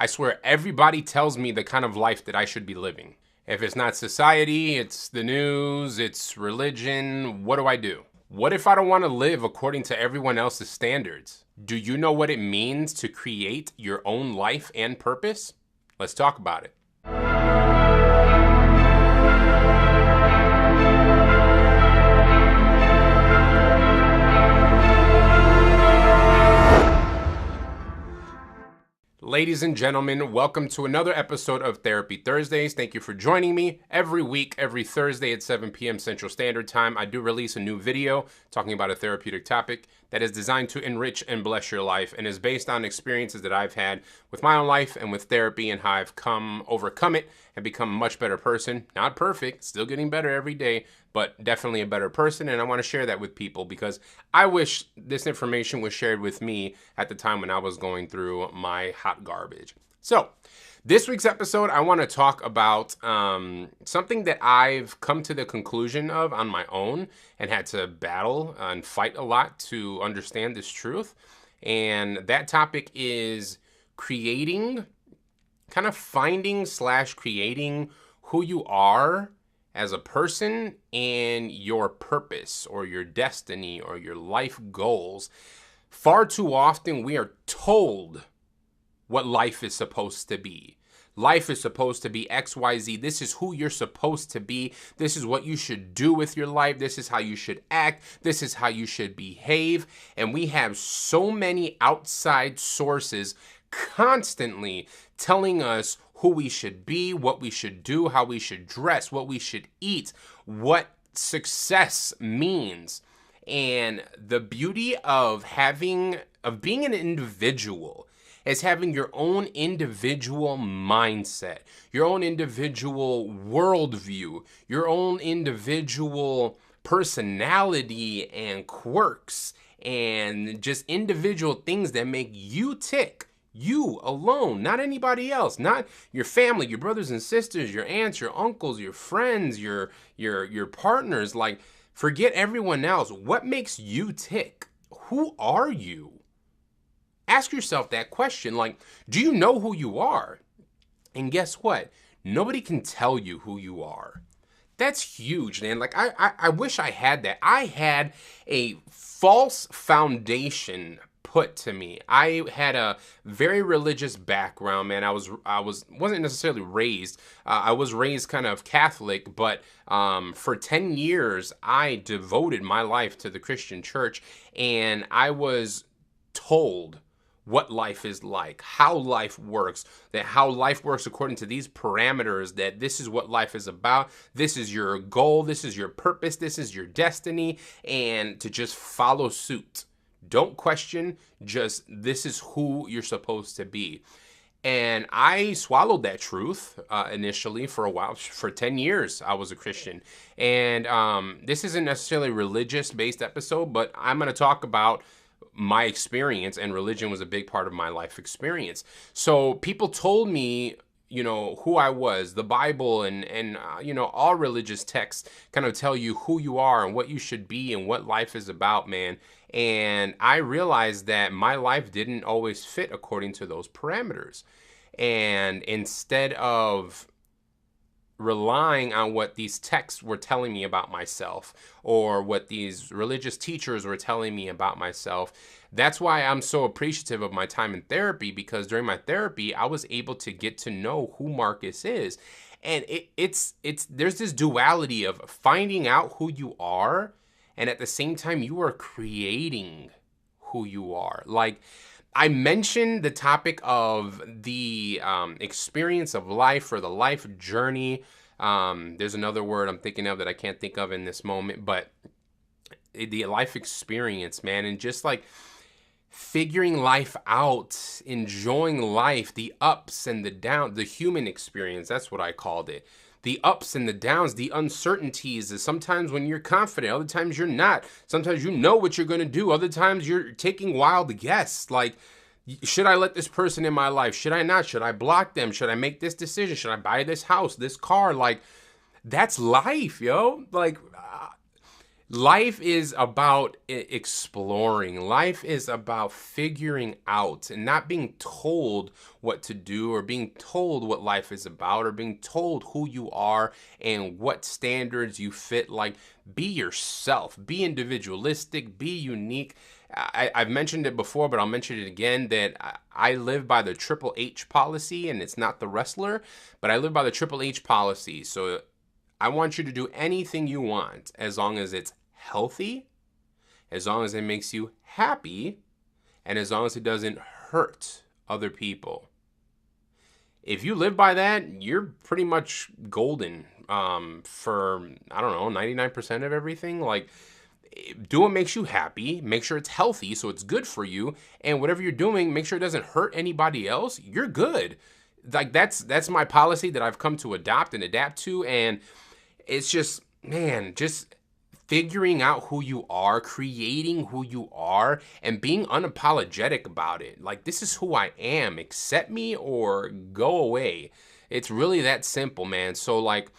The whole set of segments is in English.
I swear everybody tells me the kind of life that I should be living. If it's not society, it's the news, it's religion, what do I do? What if I don't want to live according to everyone else's standards? Do you know what it means to create your own life and purpose? Let's talk about it. Ladies and gentlemen, welcome to another episode of Therapy Thursdays. Thank you for joining me. Every week, every Thursday at 7 p.m. Central Standard Time, I do release a new video talking about a therapeutic topic that is designed to enrich and bless your life and is based on experiences that I've had with my own life and with therapy and how I've overcome it and become a much better person. Not perfect, still getting better every day, but definitely a better person. And I want to share that with people because I wish this information was shared with me at the time when I was going through my hot garbage. So this week's episode, I want to talk about something that I've come to the conclusion of on my own and had to battle and fight a lot to understand this truth. And that topic is creating who you are as a person and your purpose or your destiny or your life goals. Far too often we are told what life is supposed to be. Life is supposed to be XYZ. This is who you're supposed to be. This is what you should do with your life. This is how you should act. This is how you should behave. And we have so many outside sources constantly telling us who we should be, what we should do, how we should dress, what we should eat, what success means. And the beauty of being an individual is having your own individual mindset, your own individual worldview, your own individual personality and quirks and just individual things that make you tick. You alone, not anybody else, not your family, your brothers and sisters, your aunts, your uncles, your friends, your partners. Like, forget everyone else. What makes you tick? Who are you? Ask yourself that question. Like, do you know who you are? And guess what? Nobody can tell you who you are. That's huge, man. Like, I wish I had that. I had a false foundation put to me. I had a very religious background, man. I wasn't necessarily raised. I was raised kind of Catholic, but for 10 years, I devoted my life to the Christian church, and I was told what life is like, how life works, that how life works according to these parameters, that this is what life is about, this is your goal, this is your purpose, this is your destiny, and to just follow suit. Don't question, just this is who you're supposed to be. And I swallowed that truth initially for a while. For 10 years, I was a Christian. And this isn't necessarily a religious-based episode, but I'm going to talk about my experience, and religion was a big part of my life experience. So people told me, who I was. The Bible and all religious texts kind of tell you who you are and what you should be and what life is about, man. And I realized that my life didn't always fit according to those parameters. And instead of relying on what these texts were telling me about myself or what these religious teachers were telling me about myself, that's why I'm so appreciative of my time in therapy, because during my therapy, I was able to get to know who Marcus is. And there's this duality of finding out who you are, and at the same time, you are creating who you are. Like, I mentioned the topic of the experience of life or the life journey. There's another word I'm thinking of that I can't think of in this moment, but the life experience, man, and just like figuring life out, enjoying life, the ups and the downs, the human experience, that's what I called it. The ups and the downs, the uncertainties, is sometimes when you're confident, other times you're not. Sometimes you know what you're going to do. Other times you're taking wild guesses. Like, should I let this person in my life? Should I not? Should I block them? Should I make this decision? Should I buy this house, this car? Like, that's life, yo. Like, Life is about exploring. Life is about figuring out and not being told what to do or being told what life is about or being told who you are and what standards you fit. Like, be yourself, be individualistic, be unique. I've mentioned it before, but I'll mention it again that I live by the Triple H policy, and it's not the wrestler, but I live by the Triple H policy. So I want you to do anything you want as long as it's healthy, as long as it makes you happy, and as long as it doesn't hurt other people. If you live by that, you're pretty much golden for, I don't know, 99% of everything. Like, do what makes you happy, make sure it's healthy so it's good for you, and whatever you're doing, make sure it doesn't hurt anybody else. You're good. Like, that's my policy that I've come to adopt and adapt to, and it's just, man, just figuring out who you are, creating who you are, and being unapologetic about it. Like, this is who I am. Accept me or go away. It's really that simple, man. So, like,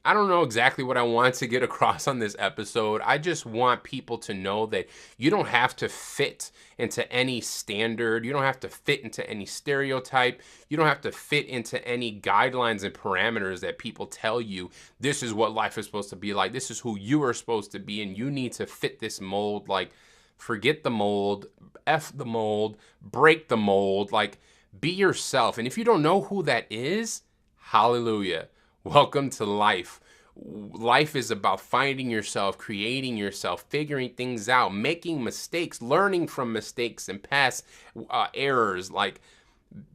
I don't know exactly what I want to get across on this episode. I just want people to know that you don't have to fit into any standard. You don't have to fit into any stereotype. You don't have to fit into any guidelines and parameters that people tell you this is what life is supposed to be like. This is who you are supposed to be, and you need to fit this mold. Like, forget the mold, F the mold, break the mold. Like, be yourself. And if you don't know who that is, hallelujah. Welcome to life. Life is about finding yourself, creating yourself, figuring things out, making mistakes, learning from mistakes and past errors. Like,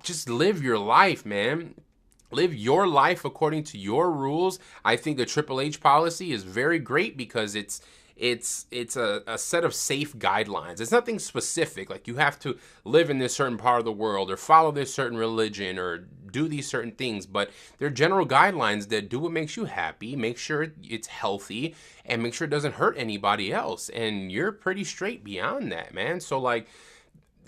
just live your life, man. Live your life according to your rules. I think the Triple H policy is very great because it's a set of safe guidelines. It's nothing specific, like you have to live in this certain part of the world or follow this certain religion or do these certain things, but they're general guidelines that do what makes you happy, make sure it's healthy, and make sure it doesn't hurt anybody else. And you're pretty straight beyond that, man. So, like,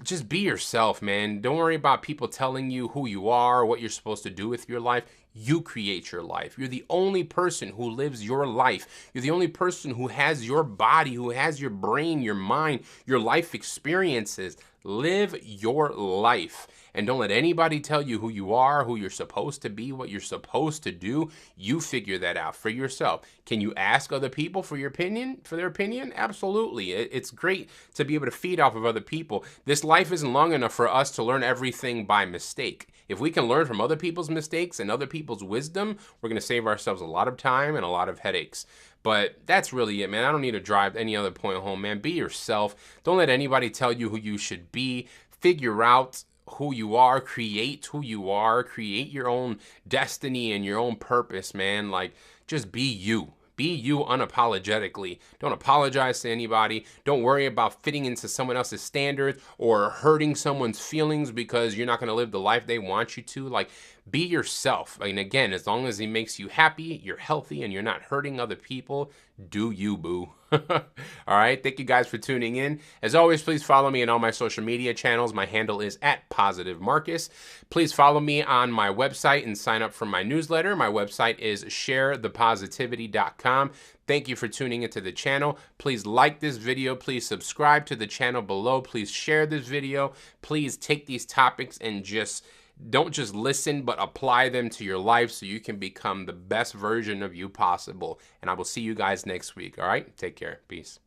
just be yourself, man. Don't worry about people telling you who you are, what you're supposed to do with your life. You create your life. You're the only person who lives your life. You're the only person who has your body, who has your brain, your mind, your life experiences. Live your life. And don't let anybody tell you who you are, who you're supposed to be, what you're supposed to do. You figure that out for yourself. Can you ask other people for your opinion, for their opinion? Absolutely. It's great to be able to feed off of other people. This life isn't long enough for us to learn everything by mistake. If we can learn from other people's mistakes and other people's wisdom, we're going to save ourselves a lot of time and a lot of headaches. But that's really it, man. I don't need to drive any other point home, man. Be yourself. Don't let anybody tell you who you should be. Figure out who you are, create who you are, create your own destiny and your own purpose, man. Like, just be you. Be you unapologetically. Don't apologize to anybody. Don't worry about fitting into someone else's standards or hurting someone's feelings because you're not going to live the life they want you to. Like, be yourself. And again, as long as it makes you happy, you're healthy, and you're not hurting other people, do you, boo. All right. Thank you guys for tuning in. As always, please follow me on all my social media channels. My handle is @PositiveMarcus. Please follow me on my website and sign up for my newsletter. My website is sharethepositivity.com. Thank you for tuning into the channel. Please like this video. Please subscribe to the channel below. Please share this video. Please take these topics and don't just listen, but apply them to your life so you can become the best version of you possible. And I will see you guys next week. All right? Take care. Peace.